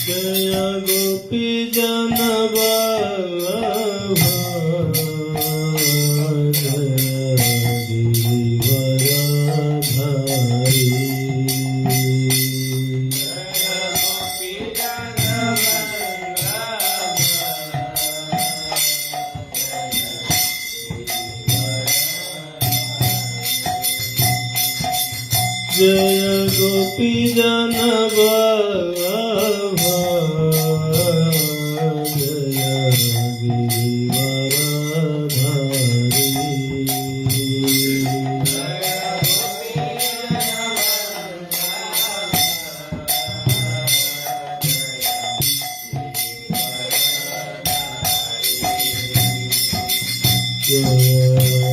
जय गोपी जन वल्लभ जय गोपी जन वल्लभ जय गिरिवरधारी जय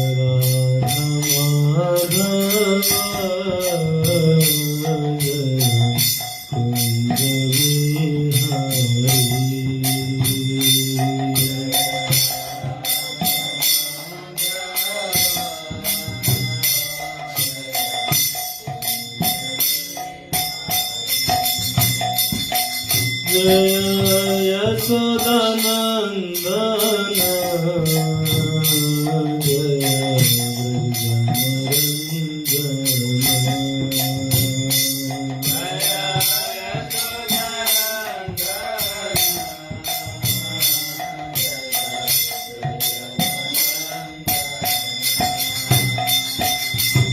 राधा माधव जय यशोदानंदन जय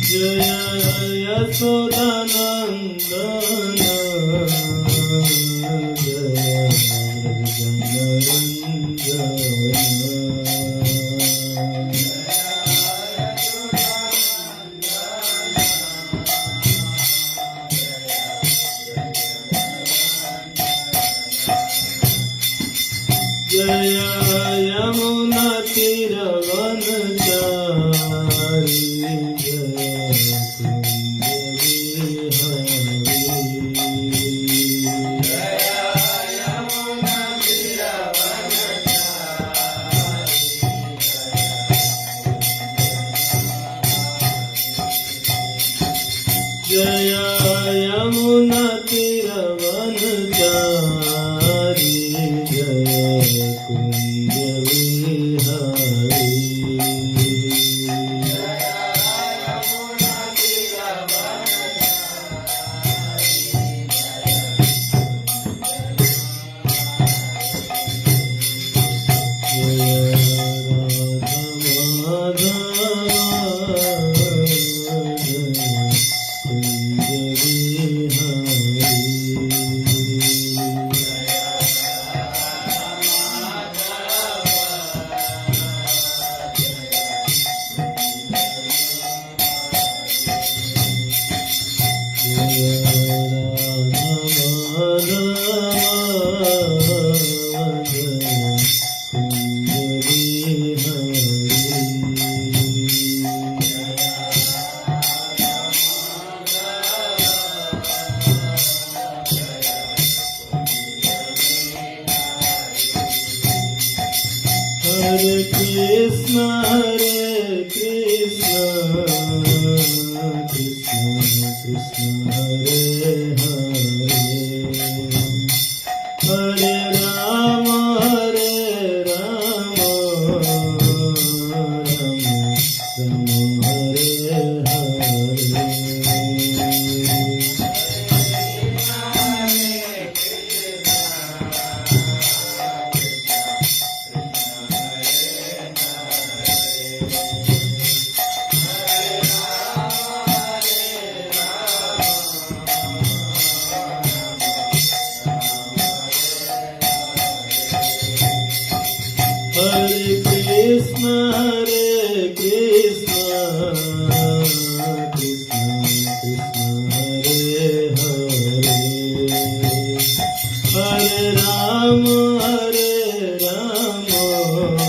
जय यशोदानंदन जय यमुना तीर वनचारी जय यमुना तीर वनचारी जय कुंज Vihari Hare Krishna, Krishna Krishna, Hare Hare, Hare Rama, Rama Hare Hare. Hare Krishna, Krishna Krishna, Hare Hare, Hare Rama, Rama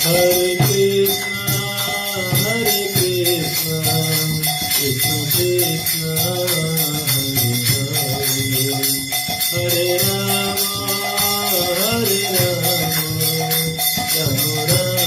Hare Krishna, Hare Krishna, Krishna Krishna, Hare Hare, Hare Rama, Hare Rama, Rama Rama,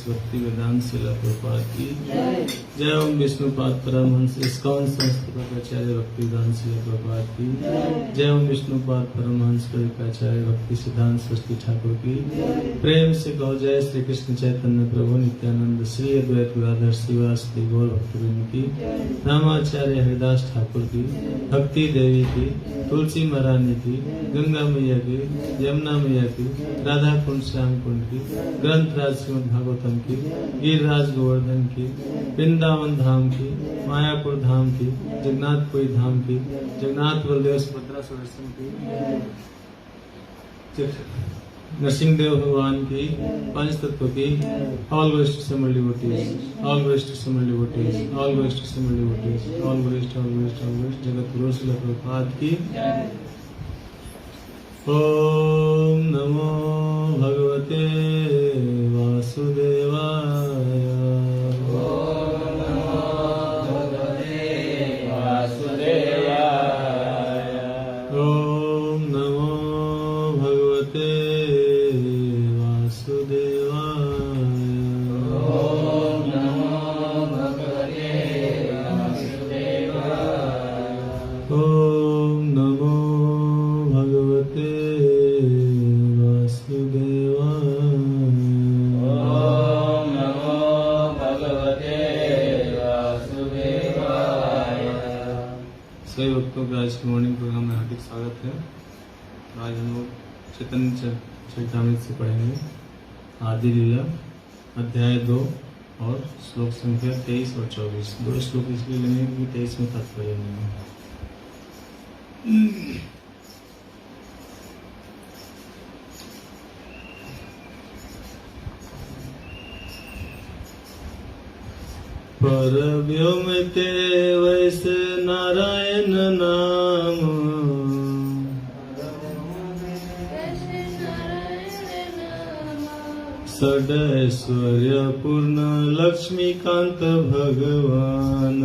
भक्ति वेदांत शिला प्रभुपाद की जय। ओम Vishnupad Paramhans ISKCON संस्थापकाचार्य भक्ति वेदांत शिला प्रभुपाद की जय। ओम विष्णुपाद परमहंस परिकाचार्य भक्ति सिद्धांत सरस्वती ठाकुर की प्रेम से कहो जय। श्री कृष्ण चैतन्य प्रभु नित्यानंद श्री अद्वैत गदाधर श्रीवासदि गौर भक्तवृंद की, रामाचार्य हरिदास ठाकुर की, भक्ति देवी की, तुलसी महारानी की, गंगा मैया की, यमुना मैया की, राधा कुंड श्याम कुंड की, ग्रंथराज श्रीमद भागवतम की, गिरिराज गोवर्धन की, वृंदावन धाम की, मायापुर धाम की, जगन्नाथपुरी धाम की, जगन्नाथ बलदेव सुभद्रा सुदर्शन की, नरसिंहदेव भगवान की, पंच तत्व की, all glories to assembled devotees, all glories to assembled devotees, all glories to assembled devotees, all glories Jagat Guru Srila Prabhupada की। ओम नमो भगवते वासुदेवाय। ओम नमो भगवते वासुदेवाय। ओम नमो भगवते वासुदेवाय। ओम नमो भगवते वासुदेवाय। ओम नमो भगवते सभी भक्तों का आज के मॉर्निंग प्रोग्राम में हार्दिक स्वागत है। आज हम लोग चैतन्य चरितामृत से पढ़ेंगे आदि लीला अध्याय 2 और श्लोक संख्या 23 और 24। 2 श्लोक इसलिए लेंगे कि 23 में तात्पर्य नहीं है। पर व्योम ते वैसे नारायण नाम, षड ऐश्वर्य पूर्ण लक्ष्मीकांत भगवान।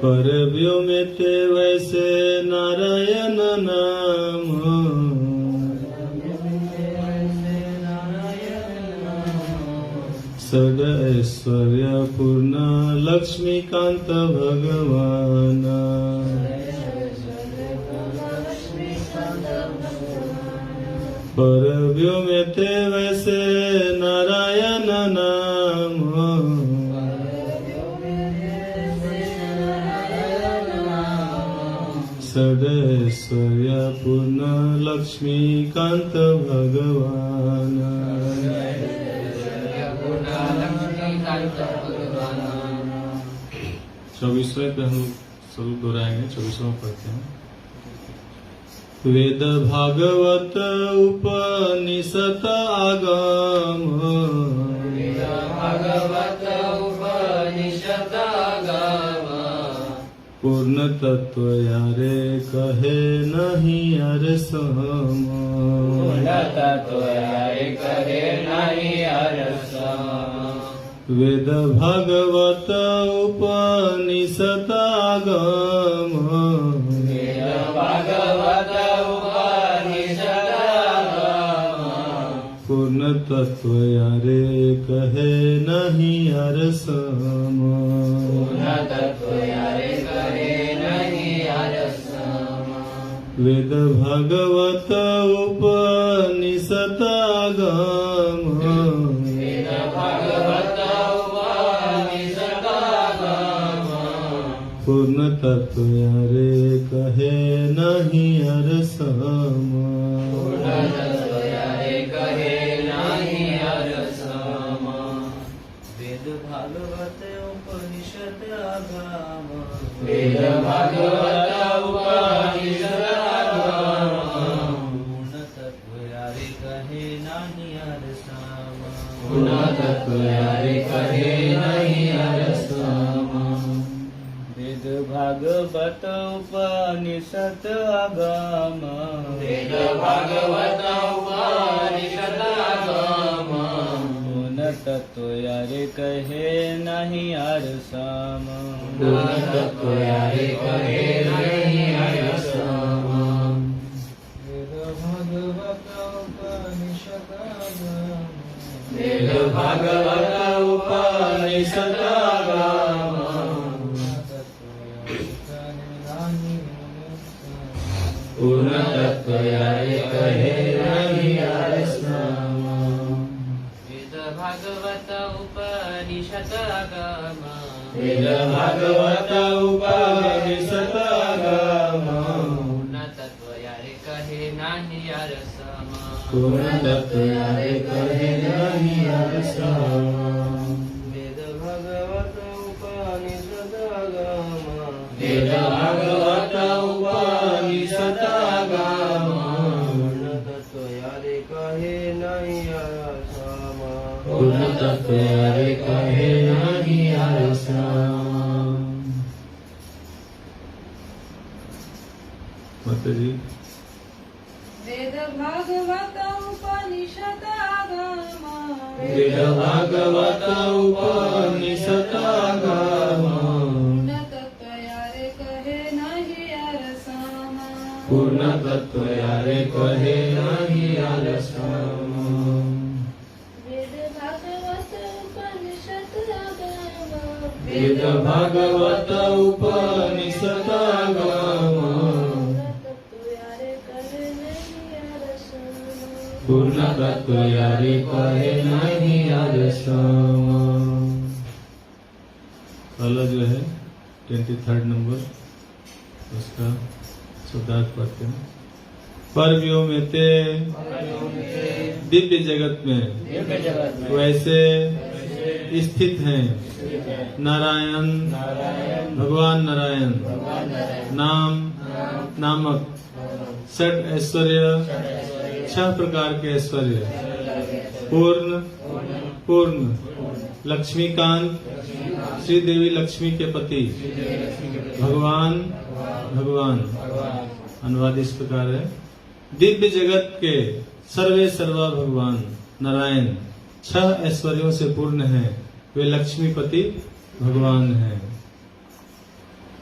पर व्योम ते वैसे नारायण नाम, षड ऐश्वर्य पूर्ण लक्ष्मीकांत भगवान। पर व्योम ते वैसे नारायण नाम, षड ऐश्वर्य पूर्ण लक्ष्मीकांत भगवान। 24वें पे हम लोग स्वरूप दोहराएंगे, 24वां पढ़ते हैं। वेद भागवत उपनिषद आगम, वेद भागवत उपनिषद आगम, पूर्ण तत्व यारे कहे नहीं यार सम, पूर्ण तत्व यारे कहे नहीं यार सम। वेद भागवत उपनिषद आगम, वेद भागवत उपनिषद आगम, पूर्ण तत्व यारे कहे नहीं यार सम, पूर्ण तत्व यारे कहे नहीं यार सम। वेद भागवत उपनिषद आगम, वेद भागवत उपनिषद आगम, पूर्ण तत्व यारे कहे नहीं यार सम, पूर्ण तत्व यारे कहे नहीं यार सम। वेद भागवत उपनिषद आगम, वेद भागवत उपनिषद आगम, पूर्ण तत्व यारे कहे नहीं यार सम, पूर्ण तत्व यारे कहे नहीं यार सम। वेद भागवत उपनिषद आगम, वेद भागवत उपनिषद आगम, पूर्ण तत्व यारे कहे नहीं यार सम, पूर्ण तत्व यारे कहे नहीं यार सम। वेद भागवत उपनिषद आगम, वेद भागवत उपनिषद आगम, पूर्ण तत्व यारे कहे नहीं यार सम। वेद भागवत उपनिषद आगम, वेद भागवत उपनिषद आगम, पूर्ण तत्व यारे कहे नहीं यार सम, पूर्ण तत्व यारे कहे नहीं यार सम। वेद भागवत उपनिषद आगम, वेद भागवत उपनिषद आगम, पूर्ण तत्व यारे कहे नहीं यार सम, पूर्ण तत्व यारे कहे नहीं यार सम। माता जी। वेद भागवत उपनिषद आगम, वेद भागवत उपनिषद आगम, पूर्ण तत्व यारे कहे नहीं यार सम, पूर्ण तत्व यारे कहे नहीं यार सम। वेद भागवत उपनिषद आगम, वेद भागवत उपनिषद आगम, पूर्ण तत्व यारे कहे नहीं यार सम। अगला जो है 23rd नंबर, उसका शब्दार्थ पढ़ते हैं। पर व्योम ते दिव्य जगत में वैसे स्थित हैं नारायण, भगवान नारायण नाम नामक षड ऐश्वर्य, 6 प्रकार के ऐश्वर्य पूर्ण पूर्ण लक्ष्मीकांत श्री देवी लक्ष्मी के पति भगवान भगवान। अनुवाद इस प्रकार है, दिव्य जगत के सर्वे सर्वा भगवान नारायण 6 ऐश्वर्यों से पूर्ण है, वे लक्ष्मीपति भगवान हैं।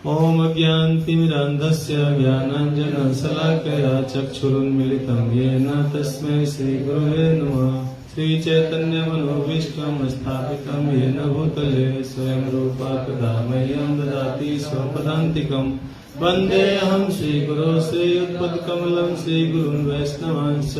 ओम अज्ञानतिमिरान्धस्य ज्ञानाञ्जनशलाकया चक्षुरुन्मीलितं येन तस्मै श्रीगुरवे नमः। श्रीचैतन्यमनोभीष्टं स्थापितं येन भूतले स्वयं रूपा कदा मह्यं ददाति स्वपदान्तिकम्। वन्देऽहं श्रीगुरो श्रीयुतपदकमलं श्रीगुरुन् वैष्णवांश्च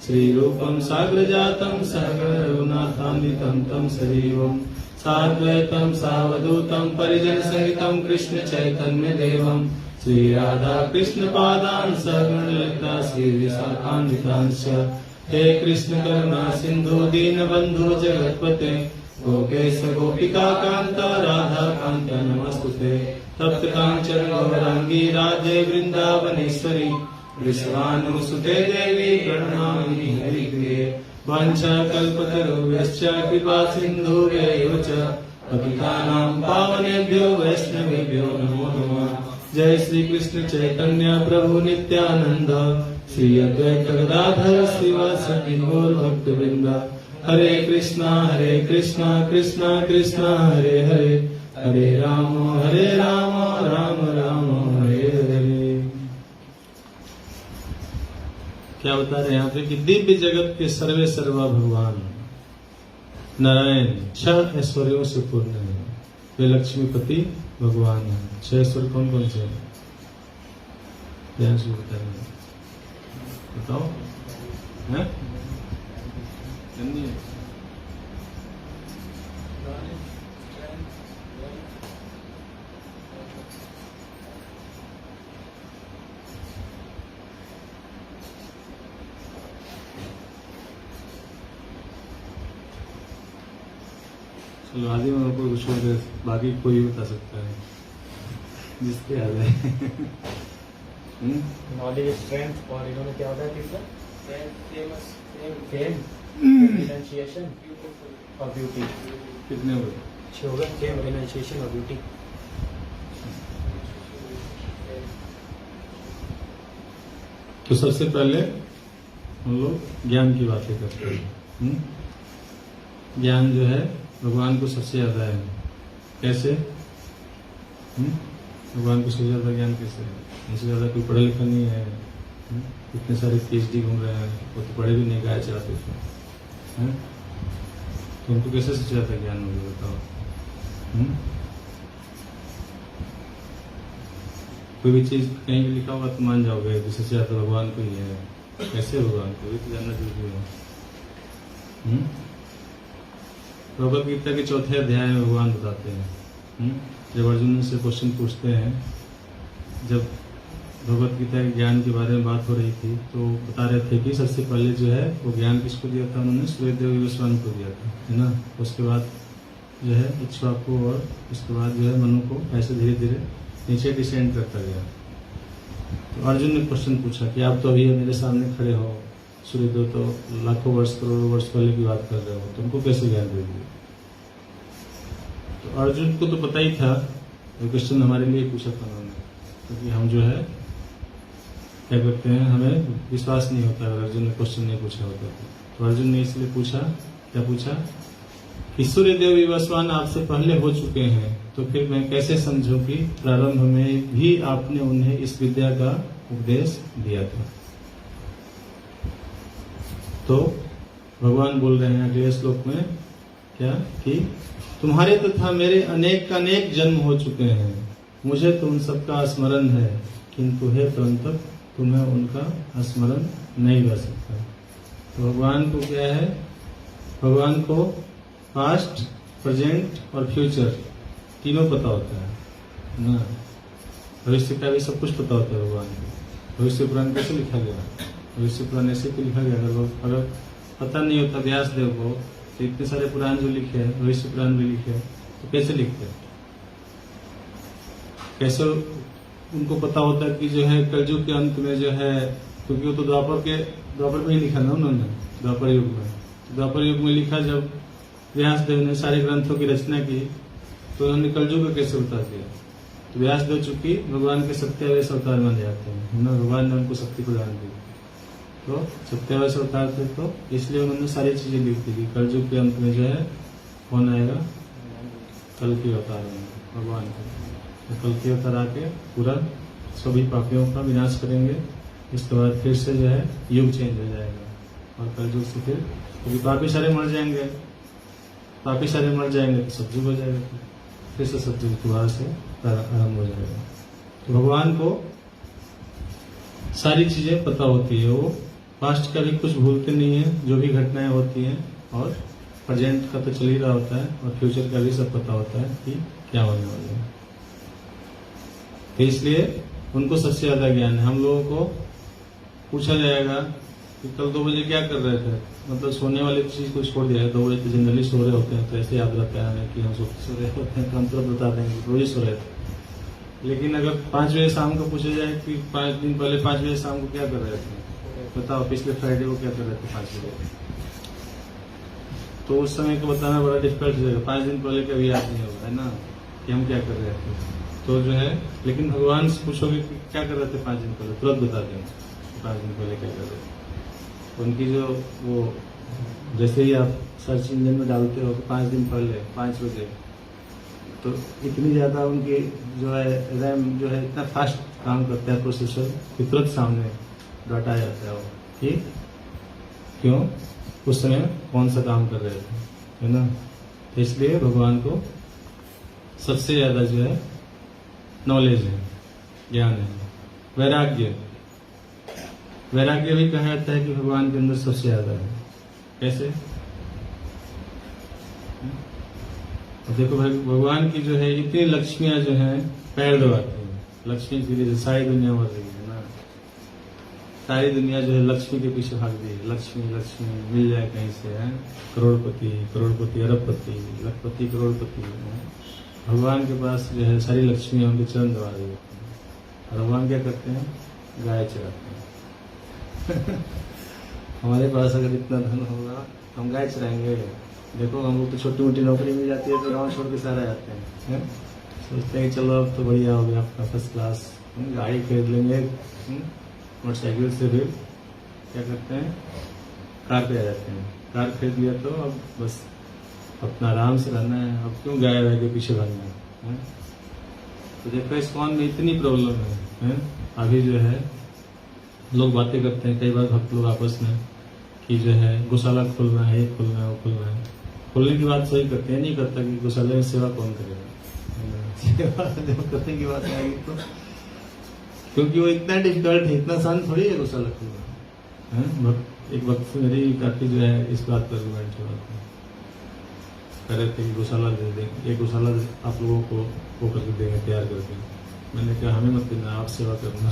श्रीरूपं साग्रजातं सहगणरघुनाथान्वितं तं सजीवम् साद्वैतं सावधूतं परिजनसहितं कृष्ण चैतन्य देवं श्री राधा कृष्ण पादान् सहगण ललिता श्री विशाखान्वितांश्च। हे कृष्ण करुणा सिंधु दीनबंधु जगत्पते गोपेश गोपिका कांत राधा कांत नमस्तुते। तप्त कांचन गौरांगी राधे वृंदावनेश्वरी विश्वानुसुते देवी प्रणमामि हरिप्रिये। वाञ्छाकल्पतरुभ्यश्च कृपा सिन्धुभ्यैव च पतितानां पावनेभ्यो वैष्णवेभ्यो नमो नमः। जय श्री कृष्ण चैतन्य प्रभु नित्यानंद श्री अद्वैत गदाधर श्रीवासदि गौर भक्तवृंद। हरे कृष्णा कृष्णा कृष्णा हरे हरे, हरे राम राम राम हरे हरे। क्या बता रहे हैं यहाँ पे कि दिव्य जगत के सर्वे सर्वा भगवान नारायण 6 ऐश्वर्यों से पूर्ण है, वे लक्ष्मीपति भगवान है। 6 ऐश्वर्य कौन कौन से हैं? ध्यान से बताओ हैं? चलो आदि में को छोड़ दे, बाकी कोई बता सकता है जिसके याद है। नॉलेज स्ट्रेंथ और इन्होंने क्या बताया तीसरा? फेम, रिनंसिएशन और ब्यूटी। कितने हुए? 6 होगा, फेम, रिनंसिएशन और ब्यूटी। तो सबसे पहले हम लोग ज्ञान की बातें करते हैं। ज्ञान जो है भगवान को सबसे ज्यादा है। कैसे? भगवान को सबसे ज्यादा ज्ञान कैसे है? उनसे ज्यादा कोई पढ़ा लिखा नहीं है। इतने सारे PhD घूम रहे हैं, वो तो पढ़े भी नहीं, गाय चलाते उसमें। तो उनको कैसे सबसे ज्यादा ज्ञान हो गया बताओ? कोई भी चीज कहीं भी लिखा होगा तो मान जाओगे कि सबसे ज्यादा भगवान को ही है। कैसे भगवान को? ये तो जानना जरूरी है। भगवद गीता के 4थे अध्याय में भगवान बताते हैं, जब अर्जुन से क्वेश्चन पूछते हैं, जब भगवद गीता के ज्ञान के बारे में बात हो रही थी तो बता रहे थे कि सबसे पहले जो है वो ज्ञान किसको दिया था? उन्होंने सूर्यदेव विवस्वान को दिया था, है ना। उसके बाद जो है इक्ष्वाकु और उसके बाद जो है मनु को ऐसे धीरे धीरे नीचे डिसेंड करता गया। तो अर्जुन ने क्वेश्चन पूछा कि आप तो अभी मेरे सामने खड़े हो, सूर्यदेव तो लाखों वर्ष करोड़ों वर्ष पहले की बात कर रहे हो, तुमको कैसे ज्ञान दे दिया? तो अर्जुन को तो पता ही था, ये क्वेश्चन हमारे लिए पूछा था उन्होंने, क्योंकि हम जो है क्या करते हैं, हमें विश्वास नहीं होता अगर अर्जुन ने क्वेश्चन नहीं पूछा होता। तो अर्जुन ने इसलिए पूछा, क्या पूछा कि सूर्यदेव विवस्वान आपसे पहले हो चुके हैं, तो फिर मैं कैसे समझूं कि प्रारंभ में भी आपने उन्हें इस विद्या का उपदेश दिया था। तो भगवान बोल रहे हैं अगले श्लोक में क्या कि तुम्हारे तथा मेरे अनेक अनेक जन्म हो चुके हैं, मुझे तो उन सबका स्मरण है, किंतु हे परंतप तुम्हें उनका स्मरण नहीं रह सकता। तो भगवान को क्या है? भगवान को पास्ट, प्रेजेंट और फ्यूचर तीनों पता होता है ना। भविष्य का भी सब कुछ पता होता है भगवान को। भविष्य पुराण कैसे लिखा गया? भविष्य पुराण ऐसे क्यों लिखा गया? अगर पता नहीं होता व्यास देव को तो इतने सारे पुराण जो लिखे हैं, भविष्य पुराण भी लिखे हैं, तो कैसे लिखते? कैसे उनको पता होता कि जो है कलयुग के अंत में जो है, क्योंकि वो तो द्वापर में ही लिखा ना उन्होंने, द्वापर युग में, द्वापर युग में लिखा, जब व्यासदेव ने सारे ग्रंथों की रचना की तो उन्होंने कलयुग को कैसे उतार दिया। तो व्यासदेव चूंकि भगवान के सत्यावेश अवतार माने जाते हैं ना, भगवान ने उनको शक्ति प्रदान दी, तो सत्यावेश अवतार थे, तो इसलिए उन्होंने सारी चीजें लिख दी कि कलयुग के अंत में जो है कौन आएगा, कल की अवतार होंगे भगवान के। कल की अवतार आके पूरा सभी पापियों का विनाश करेंगे। इसके बाद फिर से जो है युग चेंज हो जाएगा और कलयुग से फिर, क्योंकि पापी सारे मर जाएंगे, पापी सारे मर जाएंगे तो सतयुग हो जाएगा, फिर से सतयुग दोबारा से आरंभ हो जाएगा। तो भगवान को सारी चीजें पता होती है, वो पास्ट का भी कुछ भूलते नहीं है, जो भी घटनाएं होती हैं, और प्रेजेंट का तो चल ही रहा होता है, और फ्यूचर का भी सब पता होता है कि क्या होने वाला है। तो इसलिए उनको सबसे ज्यादा ज्ञान है। हम लोगों को पूछा जाएगा कि कल 2 बजे क्या कर रहे थे, मतलब सोने वाली चीज को छोड़ दिया है। 2 बजे तो जनरली सो रहे होते हैं, तो ऐसे याद रहता है कि हम सो रहे होते हैं, तो हम तुरंत बता देंगे रोज ही सो रहे थे। लेकिन अगर 5 बजे शाम को पूछा जाए कि 5 दिन पहले 5 बजे शाम को क्या कर रहे थे, बताओ पिछले फ्राइडे को क्या कर रहे थे 5 बजे, तो उस समय को बताना बड़ा डिफिकल्ट हो जाएगा। 5 दिन पहले कभी याद नहीं होगा, है ना, कि हम क्या कर रहे थे। तो जो है, लेकिन भगवान से पूछोगे कि क्या कर रहे थे 5 दिन पहले, तुरंत बता देंगे 5 दिन पहले क्या कर रहे थे। उनकी जो वो, जैसे ही आप सर्च इंजन में डालते हो तो 5 दिन पहले 5 बजे, तो इतनी ज्यादा उनकी जो है रैम जो है इतना फास्ट काम करता है प्रोसेसर कि तुरंत सामने डाटा आ जाता है वो कि क्यों उस समय कौन सा काम कर रहे थे, है ना। तो इसलिए भगवान को सबसे ज्यादा जो है नॉलेज है, ज्ञान है। वैराग्य, वैराग्य भी कहा जाता है कि भगवान के अंदर सबसे ज्यादा है। कैसे? देखो भाई, भगवान की जो है इतनी लक्ष्मियां जो हैं पैर दबाती हैं, लक्ष्मी के लिए सारी दुनिया मर रही है ना, सारी दुनिया जो है लक्ष्मी के पीछे भाग रही है। लक्ष्मी लक्ष्मी मिल जाए कहीं से, है करोड़पति करोड़पति अरबपति लखपति करोड़पति। भगवान के पास जो है सारी लक्ष्मी उनके चरण दबा रही होती है। और भगवान क्या करते हैं? गाय चराते हैं। हमारे पास अगर इतना धन होगा हम गाय चराएंगे। देखो हम लोग तो छोटी मोटी नौकरी मिल जाती है तो गाँव छोड़ के सारे आते हैं, सोचते हैं चलो अब तो बढ़िया हो गया अपना फर्स्ट क्लास, गाड़ी खरीद लेंगे, मोटरसाइकिल से भी क्या करते हैं कार पे आ जाते हैं। कार खरीद लिया तो अब बस अपना आराम से रहना है, अब क्यों गाय वाय के पीछे भागना है। तो देखो इस्कॉन में इतनी प्रॉब्लम है। अभी जो है लोग बातें करते हैं, कई बार भक्त लोग आपस में कि जो है गौशाला खोलना है, ये खोलना है, वो खोलना है। खोलने की बात सही करते हैं, नहीं करता कि गौशाला में सेवा कौन करेगा। सेवा जब करने की बात आएगी तो, क्योंकि वो इतना डिफिकल्ट है, इतना आसान थोड़ी है गौशाला खोलना। एक वक्त मेरी काफी जो है इस बात पर रिमाइंड हो रहा था, कह रहे थे कि गौशाला दे देंगे, एक गौशाला आप लोगों को वो करके देंगे तैयार करके। मैंने कहा हमें मत देना, आप सेवा करना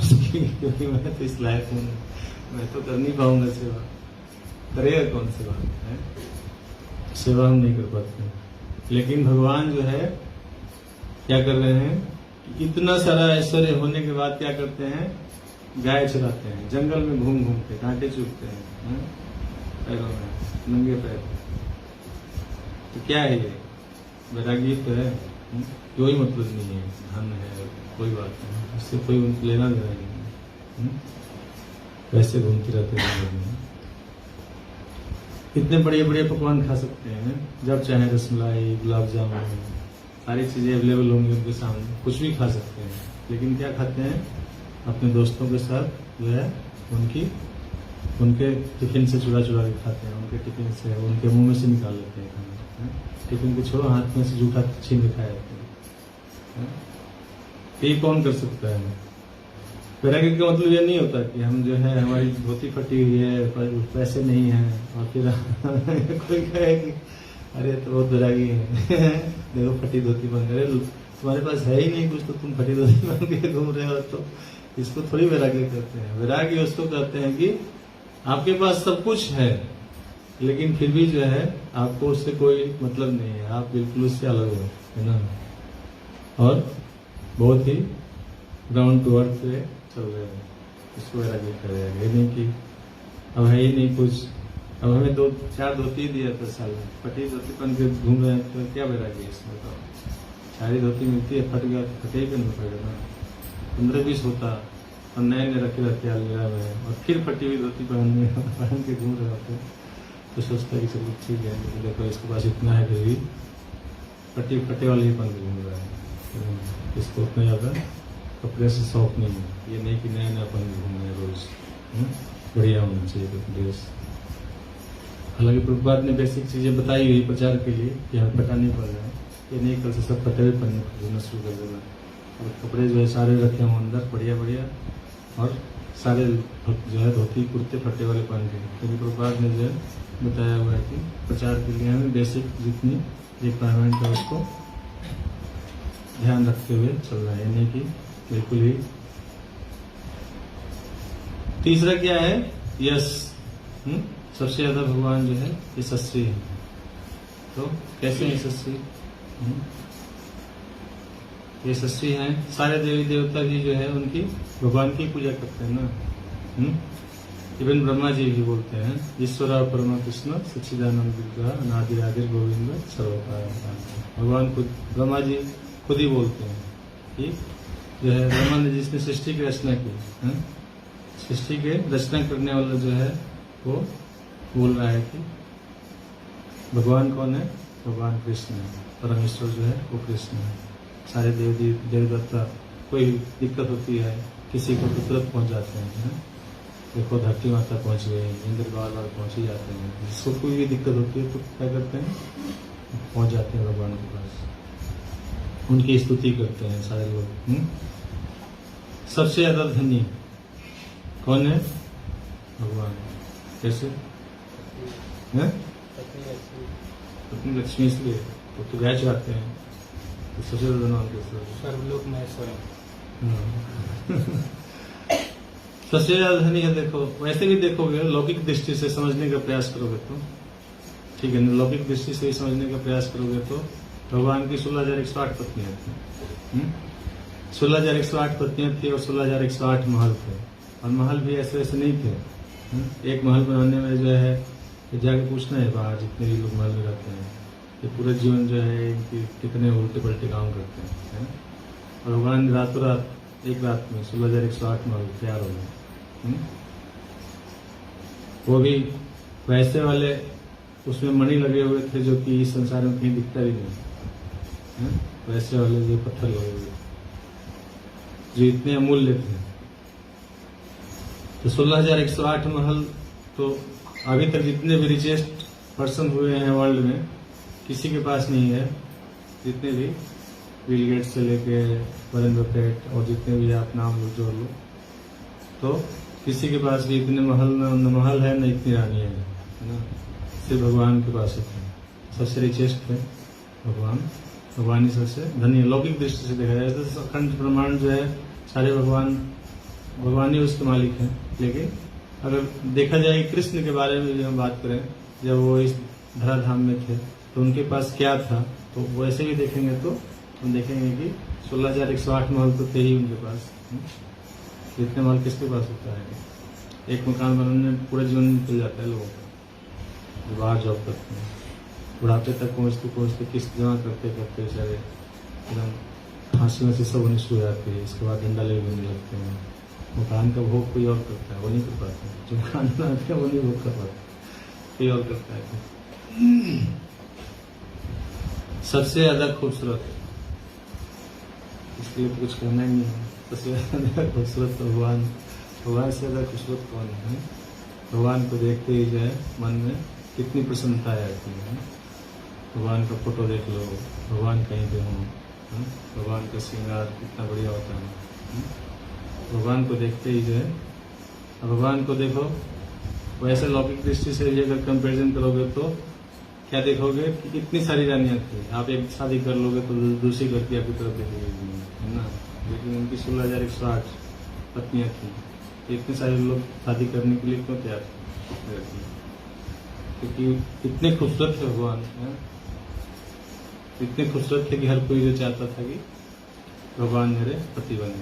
क्योंकि मैं तो इस लायक हूँ, मैं तो कर नहीं पाऊंगा सेवा। करेगा कौन सेवा है? सेवा हम नहीं कर पाते। लेकिन भगवान जो है क्या कर रहे हैं, इतना सारा ऐश्वर्य होने के बाद क्या करते हैं? गाय चराते हैं, जंगल में घूम घूम के कांटे चुभते हैं पैरों में, नंगे पैर। तो क्या है ये? वैराग्य तो है, कोई मतलब नहीं है। धन है कोई बात नहीं, इससे कोई लेना देना नहीं, वैसे घूमते रहते हैं। इतने बड़े बड़े पकवान खा सकते हैं, जब चाहे रसमलाई गुलाब जामुन सारी चीजें अवेलेबल होंगी उनके सामने, कुछ भी खा सकते हैं। लेकिन क्या खाते हैं? अपने दोस्तों के साथ जो है उनके टिफिन से चुरा चुरा के खाते हैं, उनके टिफिन से उनके मुंह में से निकाल लेते हैं खाना। टिफिन को छोड़ो, हाथ में से जूठा छीन के खाए जाते हैं। ये कौन कर सकता है? वैराग्य का मतलब ये नहीं होता कि हम जो है हमारी धोती फटी हुई है पर पैसे नहीं है और फिर कोई कहे कि अरे तो बहुत वैरागी है देखो फटी धोती बन गए, तुम्हारे पास है ही नहीं कुछ तो तुम फटी धोती बन के घूम रहे हो, तो इसको थोड़ी वैराग्य कहते हैं। वैराग्य उसको कहते हैं कि आपके पास सब कुछ है लेकिन फिर भी जो है आपको उससे कोई मतलब नहीं है, आप बिल्कुल उससे अलग हो, है ना, और बहुत ही डाउन टू अर्थ पे चल रहे हैं। इसको वैराग्य कहा जाएगा। ये नहीं कि अब है ही नहीं कुछ, अब हमें 4 धोती दिया था साल में, फटी धोती पहन के घूम रहे हैं तो क्या बैरागी है इसमें? बताओ, सारी धोती मिलती है, फट गया तो फटे करना पड़ेगा ना। 15-20 होता और नए नए रखे रहते अलमीरा में, और फिर फटी हुई धोती पहन के घूम रहे होते तो सोचता है कि चलो ठीक है, देखो इसके पास इतना है, फिर भी फटे वाले ही पहन के घूम रहा है। इसको उतना ज़्यादा कपड़े से शौक नहीं है, ये नहीं कि नया नया पहन के घूम रहे हैं रोज। बढ़िया होना चाहिए ड्रेस। हालांकि प्रभुपाद ने बेसिक चीज़ें बताई हुई प्रचार के लिए कि हमें फटा नहीं पड़ रहा है, ये नहीं कल से सब फटे हुए पहनना शुरू कर देना। और कपड़े जो है सारे रखे हों अंदर बढ़िया बढ़िया, और सारे जो है धोती कुर्ते फटे वाले पहन के, क्योंकि प्रभुपाद ने जो है बताया हुआ है कि प्रचार के लिए हमें बेसिक जितनी रिक्वायरमेंट है उसको ध्यान रखते हुए चलना है, नहीं कि बिल्कुल ही। तीसरा क्या है? यश। सबसे ज्यादा भगवान जो है यशस्वी है। तो कैसे यशस्वी? यशस्वी हैं, सारे देवी देवता भी जो है उनकी भगवान की पूजा करते हैं ना। इवन ब्रह्मा जी भी बोलते हैं ईश्वरा परमा कृष्ण सच्चिदानंद विग्रह अनादि आदिर गोविंद सर्वकाल। भगवान खुद, ब्रह्मा जी खुद ही बोलते हैं कि जो है ब्रह्मा ने जिसने सृष्टि की रचना की, सृष्टि के रचना करने वाला जो है वो बोल रहा है कि भगवान कौन है? भगवान कृष्ण है, परमेश्वर जो है वो कृष्ण है। सारे देवदत्ता कोई दिक्कत होती है किसी को तो तुरंत पहुंच जाते हैं। देखो धरती माता पहुंच गए, इंद्र बार बार पहुंच ही जाते हैं। जिसको कोई भी दिक्कत होती है तो क्या करते हैं? पहुंच जाते हैं भगवान के पास, उनकी स्तुति करते हैं सारे लोग। सबसे ज्यादा धनी कौन है? भगवान। कैसे? पत्नी लक्ष्मी, इसलिए तो गाय चढ़ाते हैं तो सबसे ज्यादा धनवान कैसे? सर्वलोक में स्वयं। सबसे ज्यादा धनी है। देखो वैसे भी देखोगे, लौकिक दृष्टि से समझने का प्रयास करोगे तो ठीक है ना, लौकिक दृष्टि से समझने का प्रयास करोगे तो भगवान की 16,108 पत्नियां थी। 16,108 पत्नियां थी और 16,108 महल थे। और महल भी ऐसे वैसे नहीं थे। एक महल बनाने में जो है जाके पूछना है बाहर जितने भी लोग महल में रहते हैं, ये पूरे जीवन जो है इनकी कितने उल्टे पलटे काम करते हैं। और भगवान रातों रात एक रात में 16,108 महल तैयार हो गए। वो भी वैसे वाले, उसमें मणि लगे हुए थे जो कि इस संसार में कहीं दिखता भी नहीं। वैसे वाले जो पत्थर लगे हुए जो इतने अमूल्य थे। तो 16,108 महल तो अभी तक जितने भी रिचेस्ट पर्सन हुए हैं वर्ल्ड में किसी के पास नहीं है। जितने भी बिल गेट्स से लेके वॉरेन बफेट और जितने भी आप नाम लो जो लो, तो किसी के पास भी इतने न महल है न इतनी रानी है ना। सिर्फ भगवान के पास है। सबसे रिचेस्ट है भगवान, भगवान ही सबसे धनी। लौकिक दृष्टि से देखा जाए तो अखंड ब्रह्मांड जो है सारे भगवान ही उसके मालिक हैं। लेकिन अगर देखा जाए कृष्ण के बारे में जो हम बात करें, जब वो इस धराधाम में थे तो उनके पास क्या था, तो वैसे भी देखेंगे तो हम देखेंगे कि 16,108 महल तो थे ही उनके पास। इतने महल किसके पास होता है? एक मकान बनाने में पूरा जीवन निकल जाता है लोगों का जो बाहर जॉब करते हैं। बुढ़ापे तक पहुँचते किस्त जमा करते बेचारे एकदम फांसी में से सब होनी शुरू हो जाती है। इसके बाद डंडा ले लेने लगते हैं। मकान का भोग कोई और करता है, वो नहीं कर पाते। जो मकान बनाते हैं वो नहीं भोग कर पाते, कोई और करता है। सबसे ज्यादा खूबसूरत, इसके लिए तो कुछ कहना ही नहीं है। सबसे ज्यादा खूबसूरत तो भगवान से ज्यादा खूबसूरत कौन है? भगवान को देखते ही जो है मन में कितनी प्रसन्नता आती है। भगवान का फोटो देख लो, भगवान कहीं पे हो, भगवान का श्रृंगार कितना बढ़िया होता है। भगवान को देखते ही जो है, भगवान को देखो वैसे लौकिक दृष्टि से अगर कंपैरिजन करोगे तो क्या देखोगे कि कितनी सारी रानियां थी। आप एक शादी कर लोगे तो दूसरी लड़की आपकी तरफ देखेगी, है ना। लेकिन उनकी 16,108 पत्नियां थी। इतने सारे लोग शादी करने के लिए क्यों तैयार थे? क्योंकि इतने खूबसूरत थे भगवान, इतने खूबसूरत थे कि हर कोई जो चाहता था कि भगवान मेरे पति बने।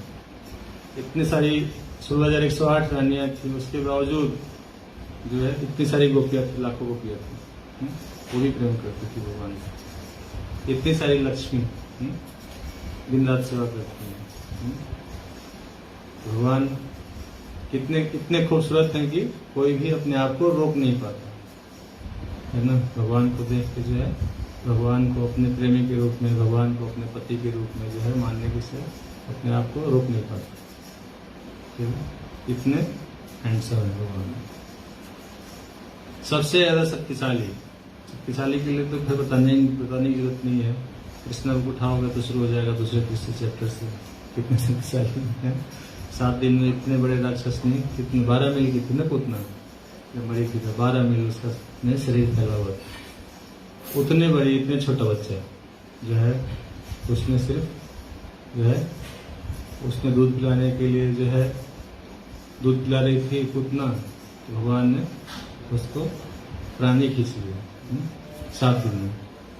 इतनी सारी 16,108 रानियां थी, उसके बावजूद जो है इतनी सारी गोपियां थी, लाखों गोपियां थी, वो भी प्रेम करती थी भगवान से। इतनी सारी लक्ष्मी दिन रात सेवा करती हैं। भगवान कितने खूबसूरत हैं कि कोई भी अपने आप को रोक नहीं पाता है ना। भगवान को देख के जो है, भगवान को अपने प्रेमी के रूप में, भगवान को अपने पति के रूप में जो है मानने के से अपने आप को रोक नहीं पाता। इतने हैंडसम है भगवान। सबसे ज्यादा शक्तिशाली के लिए तो फिर बताने की जरूरत नहीं है। कृष्ण को उठाओगे तो शुरू हो जाएगा दूसरे तीसरे चैप्टर से। कितने शक्तिशाली है। 7 दिन में इतने बड़े राक्षस ने कितने 12 मील की थी ना पूतना, जब मरी थी 12 मील उसका शरीर फैला हुआ था। उतने बड़ी, इतने छोटा बच्चा जो है, उसमें सिर्फ जो है उसने दूध पिलाने के लिए जो है दूध पिला रही थी पूतना, तो भगवान ने उसको प्राणी खींच लिया 7 दिन में।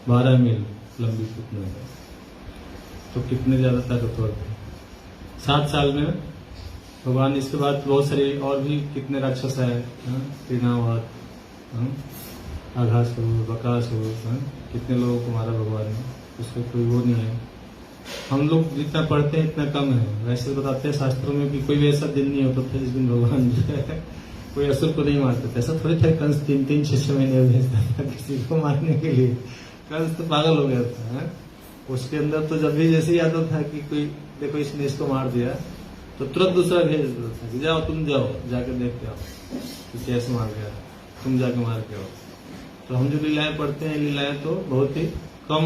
12 मील लंबी पूतना है, तो कितने ज्यादा ताकतवर थे। 7 साल में भगवान, इसके बाद बहुत सारे और भी कितने राक्षस आए, त्रिनावत, आघासुर, बकासुर, कितने लोगों को मारा भगवान ने, उसका कोई वो नहीं है। हम लोग जितना पढ़ते हैं इतना कम है। वैसे बताते हैं शास्त्रों में कि कोई भी ऐसा दिन नहीं होता था जिस दिन भगवान जो है कोई असुर को नहीं मारते थे। ऐसा थोड़ी था कंस 3-3, 6-6 महीने भेजता था किसी को मारने के लिए। कंस तो पागल हो गया था है? उसके अंदर तो जब भी जैसे ही आता था कि कोई देखो इसने इसको मार दिया, तो तुरंत दूसरा भेज देता था कि जाओ तुम जाओ जाके देख के आओ कि कैसे मार गया, तुम जाके मार के आओ। तो हम जो लीलाएं पढ़ते हैं, लीलाएं तो बहुत ही कम,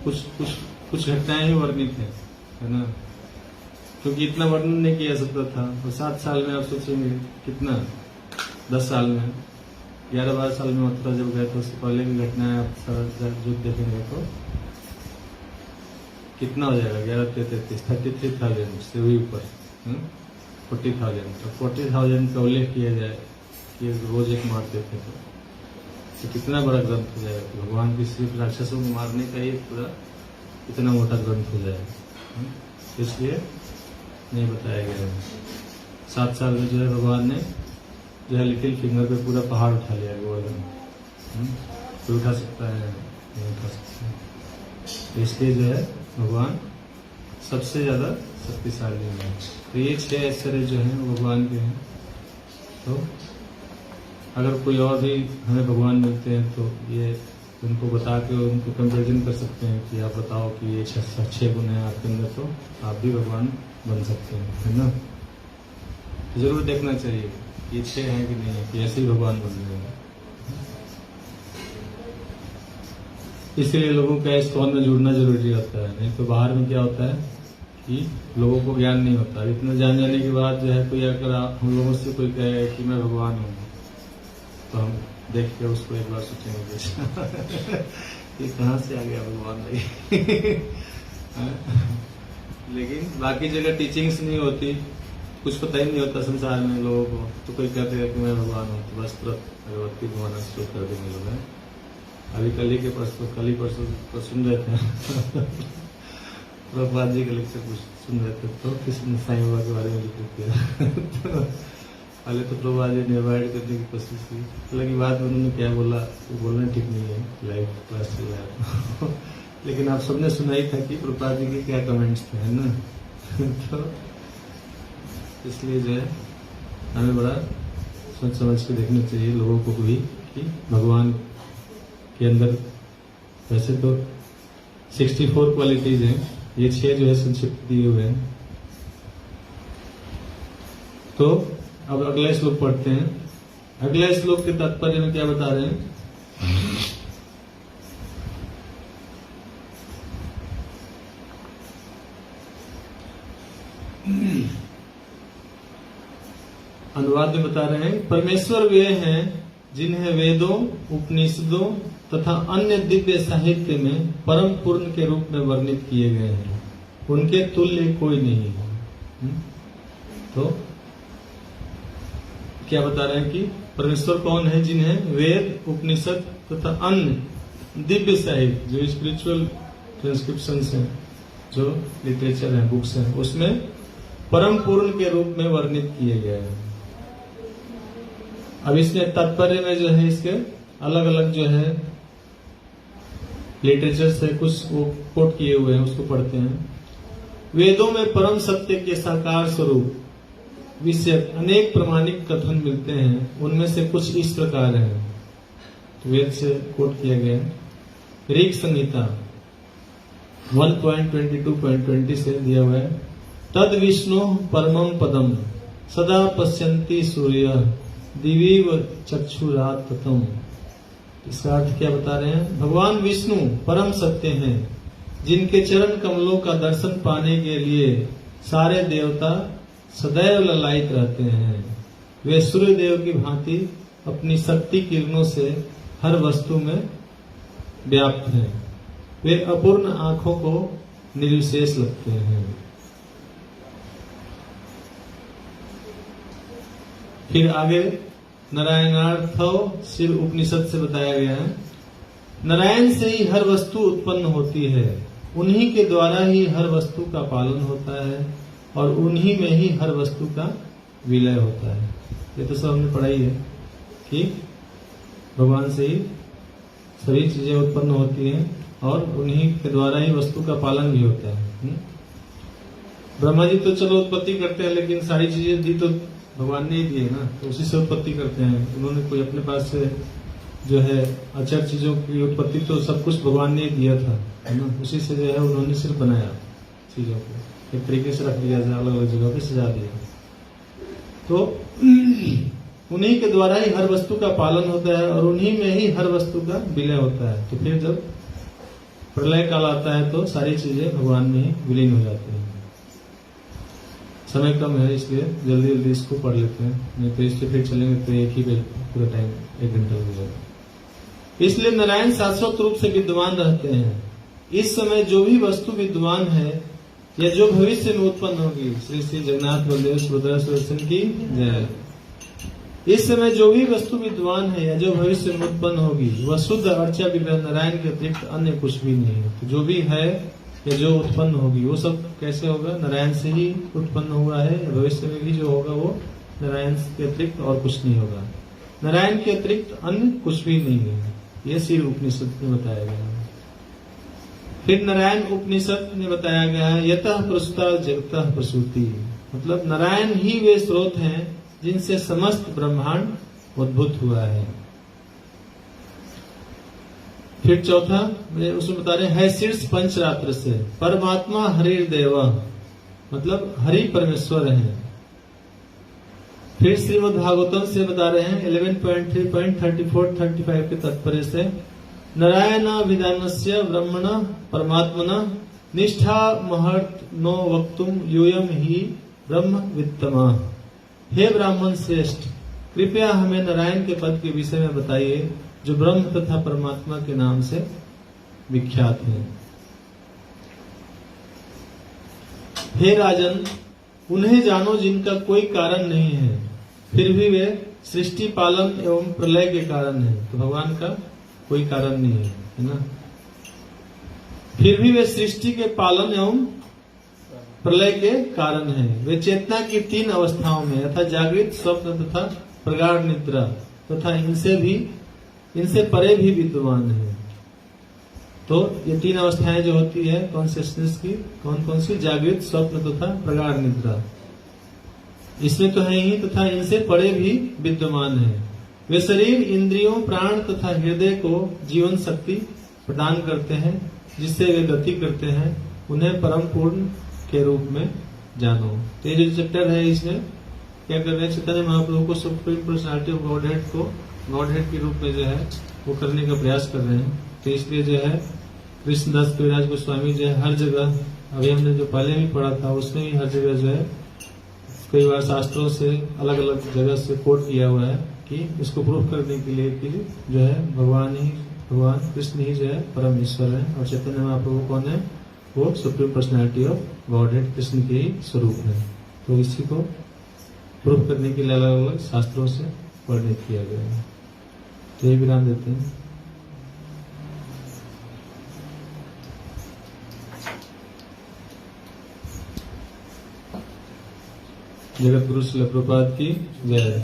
कुछ घटनाएं ही वर्णित है ना, क्योंकि इतना वर्णन नहीं किया सकता था। और 7 साल में आप सोचेंगे कितना, 10 साल में, 11-12 साल में मथुरा जब गए तो उससे पहले की घटनाएं आप जो देखेंगे तो कितना हो जाएगा, 33,000 से भी ऊपर, 40,000। तो 40,000 का उल्लेख किया जाए कि रोज एक मारते थे, तो कितना बड़ा ग्रंथ हो जाएगा। तो भगवान की सिर्फ राक्षसों को मारने का ये पूरा इतना मोटा ग्रंथ हो जाएगा, इसलिए नहीं बताया गया है। 7 साल में जो है भगवान ने जो है लिटिल फिंगर पे पूरा पहाड़ उठा लिया गोवर्धन। कोई उठा सकता है? नहीं उठा सकता है। इसलिए जो है भगवान सबसे ज्यादा शक्तिशाली है। तो ये 6 ऐश्वर्य जो हैं वो भगवान के हैं। तो अगर कोई और भी हमें भगवान मिलते हैं तो ये उनको बता के उनको कंपेरिजन कर सकते हैं कि आप बताओ कि ये 6 गुण है आपके अंदर, तो आप भी भगवान बन सकते हैं, है ना। जरूर देखना चाहिए ये 6 हैं कि नहीं है, कि ऐसे ही भगवान बन रहे हैं। इसलिए लोगों का इस्कॉन में जुड़ना जरूरी होता है। नहीं तो बाहर में क्या होता है कि लोगों को ज्ञान नहीं होता। इतना जान जाने के बाद जो है कोई अगर हम लोगों से कोई कहे कि मैं भगवान हूँ, तो हम देख के उसको एक बार सोचेंगे ये कहाँ से आ गया भगवान भाई। लेकिन बाकी जगह टीचिंग्स नहीं होती, कुछ पता ही नहीं होता संसार में लोगों को, तो कोई कहते हैं कि मैं भगवान हूँ, तो बस तुरंत अगरबत्ती भगवान शुरू कर देंगे लोग हैं। अभी कल ही परसों तो सुन रहे थे प्रभुपाद जी के लेक्चर कुछ सुन रहे थे, तो किसी ने साईं बाबा के बारे में जिक्र किया। पहले तो प्रभुपाद जी ने अवॉइड करने की कोशिश की, हालांकि बाद में उन्होंने क्या बोला वो बोलना ठीक नहीं है, लाइव क्लास चल रहा है। लेकिन आप सबने सुना ही था कि प्रभुपाद जी के क्या कमेंट्स थे, है ना। तो इसलिए जो है हमें बड़ा सोच समझ के देखना चाहिए लोगों को भी कि भगवान के अंदर वैसे तो 64 क्वालिटीज हैं, ये 6 जो है संक्षिप्त दिए हुए हैं। तो अब अगला श्लोक पढ़ते हैं। अगला श्लोक के तात्पर्य में क्या बता रहे हैं? अनुवाद में बता रहे हैं, परमेश्वर वे हैं जिन्हें वेदों, उपनिषदों तथा अन्य दिव्य साहित्य में परम पूर्ण के रूप में वर्णित किए गए हैं। उनके तुल्य कोई नहीं है। तो क्या बता रहे हैं कि परमेश्वर कौन है? जिन्हें वेद, उपनिषद तथा अन्य दिव्य साहित्य जो स्पिरिचुअल ट्रांसक्रिप्शंस हैं, जो लिटरेचर है, बुक्स हैं, उसमें परम पूर्ण के रूप में वर्णित किए गए हैं। अब इसमें तात्पर्य में जो है इसके अलग अलग जो है लिटरेचर से कुछ वो कोट किए हुए हैं, उसको पढ़ते हैं। वेदों में परम सत्य के साकार स्वरूप विषय अनेक प्रमाणिक कथन मिलते हैं, उनमें से कुछ इस प्रकार हैं। तो वेद से कोट किया गया है। ऋग संहिता 1.22.20 से दिया हुआ है, तद विष्णु परमं पदम सदा पश्यन्ति सूर्य दिवीव चक्षुराततम। इसका अर्थ क्या बता रहे हैं? भगवान विष्णु परम सत्य हैं, जिनके चरण कमलों का दर्शन पाने के लिए सारे देवता सदैव ललायित रहते हैं। वे सूर्य देव की भांति अपनी शक्ति किरणों से हर वस्तु में व्याप्त हैं। वे अपूर्ण आंखों को निर्विशेष लगते हैं। फिर आगे नारायणार्थव शिव उपनिषद से बताया गया है, नारायण से ही हर वस्तु उत्पन्न होती है, उन्हीं के द्वारा ही हर वस्तु का पालन होता है और उन्हीं में ही हर वस्तु का विलय होता है। ये तो सब हमने पढ़ा ही है कि भगवान से ही सभी चीजें उत्पन्न होती हैं और उन्हीं के द्वारा ही वस्तु का पालन भी होता है। ब्रह्मा जी तो चलो उत्पत्ति करते हैं, लेकिन सारी चीजें दी तो भगवान ने ही दी है ना, तो उसी से उत्पत्ति करते हैं। उन्होंने कोई अपने पास से जो है अचर चीजों की उत्पत्ति तो सब कुछ भगवान ने ही दिया था, है ना। उसी से जो है उन्होंने सिर्फ बनाया चीजों को, एक तरीके से रख दिया, अलग अलग जगह पे सजा दिया। तो उन्हीं के द्वारा ही हर वस्तु का पालन होता है और उन्हीं में ही हर वस्तु का विलय होता है। तो फिर जब प्रलय काल आता है तो सारी चीजें भगवान में ही विलीन हो जाती हैं। समय कम है इसलिए जल्दी जल्दी इसको पढ़ लेते हैं, नहीं तो इससे फिर चलेंगे तो एक ही पूरा टाइम 1 घंटा हो जाएगा। इसलिए नारायण शाश्वत रूप से विद्यमान रहते हैं। इस समय जो भी वस्तु विद्यमान है या जो भविष्य में उत्पन्न होगी, श्री श्री जगन्नाथ बलदेव सुभद्रा सुदर्शन की जय। इस समय जो भी वस्तु विद्यमान है या जो भविष्य में उत्पन्न होगी वह शुद्ध अर्चा विग्रह नारायण के अतिरिक्त अन्य कुछ भी नहीं है। तो जो भी है या जो उत्पन्न होगी वो सब कैसे होगा? नारायण से ही उत्पन्न हुआ है, या भविष्य में भी जो होगा वो नारायण के अतिरिक्त और कुछ नहीं होगा। नारायण के अतिरिक्त अन्य कुछ भी नहीं है। ये श्री उपनिषद में बताया गया है। फिर नारायण उपनिषद में बताया गया है, यतः प्रसूता जगतः प्रसूति, मतलब नारायण ही वे स्रोत हैं जिनसे समस्त ब्रह्मांड उद्भूत हुआ है। फिर चौथा उसमें बता रहे हैं, शीर्ष पंचरात्र से परमात्मा हरिर्देव, मतलब हरि परमेश्वर है। फिर श्रीमद् भागवतम से बता रहे हैं 11.3.34-35 के तात्पर्य से, नारायण विधानस्य ब्रह्मण परमात्मन निष्ठा महर्त नो वक्तुम यूयम ही ब्रह्म वित्तमा। हे ब्राह्मण श्रेष्ठ, कृपया हमें नारायण के पद के विषय में बताइए जो ब्रह्म तथा परमात्मा के नाम से विख्यात है। हे राजन, उन्हें जानो जिनका कोई कारण नहीं है, फिर भी वे सृष्टि पालन एवं प्रलय के कारण है। तो भगवान का कोई कारण नहीं है, है ना। फिर भी वे सृष्टि के पालन एवं प्रलय के कारण है। वे चेतना की 3 अवस्थाओं में यथा जागृत, स्वप्न तथा प्रगाढ़ निद्रा तथा इनसे परे भी विद्यमान है। तो ये 3 अवस्थाएं जो होती है कॉन्शियसनेस की, कौन कौन सी? जागृत, स्वप्न तथा प्रगाढ़ निद्रा। इसमें तो है ही, तथा इनसे परे भी विद्यमान है। वे शरीर, इंद्रियों, प्राण तथा हृदय को जीवन शक्ति प्रदान करते हैं, जिससे वे गति करते हैं। उन्हें परम पूर्ण के रूप में जानो। तो ये जो चैप्टर है इसमें क्या कर रहे हैं? चैतन्य महाप्रभु को सुप्रीम पर्सनालिटी ऑफ गॉडहेड को गॉडहेड के रूप में जो है वो करने का प्रयास कर रहे हैं। तो इसलिए जो है कृष्णदास कविराज गोस्वामी जो है हर जगह, अभी हमने जो पहले भी पढ़ा था उसमें भी हर जगह जो है कई बार शास्त्रों से अलग अलग जगह से कोट किया हुआ है कि इसको प्रूफ करने के लिए कि जो है भगवान कृष्ण ही जो है परम ईश्वर है और चैतन्य महाप्रभु कौन है? वो supreme personality of godhead Krishna के ही स्वरूप है। तो इसी को प्रूफ करने के लिए अलग अलग शास्त्रों से वर्णित किया गया है। तो ये विराम देते हैं। जगत गुरु श्रील प्रभुपाद की जय।